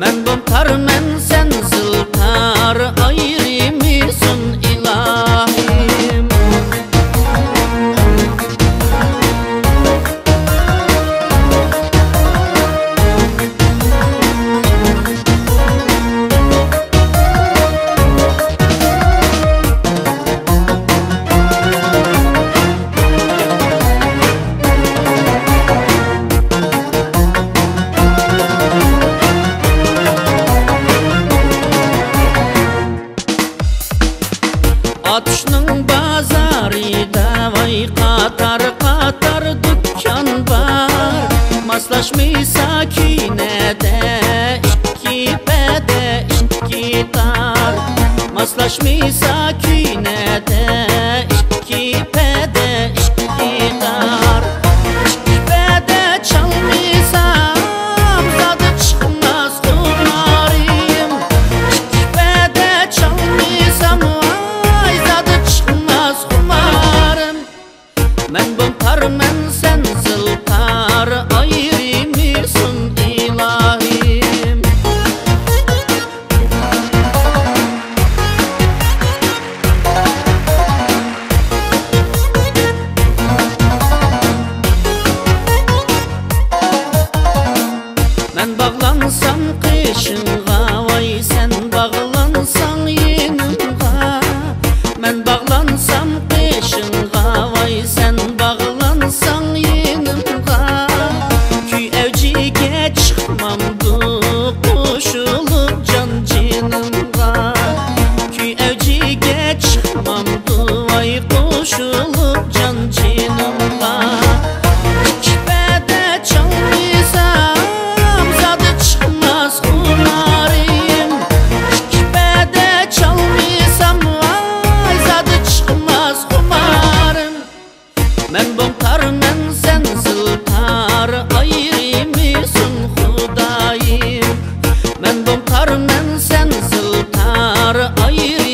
Men buntar men sen zıltar, ayrı mısın ilahim? Atışның bazarida vay qatar dükkan var. Maslashmi sakinede ikki pede ikki tar. Maslashmi sakinede ikki pede ikki tar. İkki pede çalmıysam zadı çıkmaz kumarıyım. İkki pede çalmıysam men buntar men sen zıltar, ayrı mısın ilahim? Men bağlansam kışınğa, vay sen bağlansan yenimğa. Men bağlansam kışınğa, vay sen bağlansan yenimğa. Köy evciga çıkmamdı koşulup can cinimğa. Köy evciga çıkmamdı vay koşulup can cinimğa. İkki pede çalmıysam zadı çıkmaz kumarıyım. İkki pede çalmıysam vay zadı çıkmaz kumarım. Men buntar men sen zıltar, ayrı mısın Hudayim? Men buntar men sen zıltar, ayrı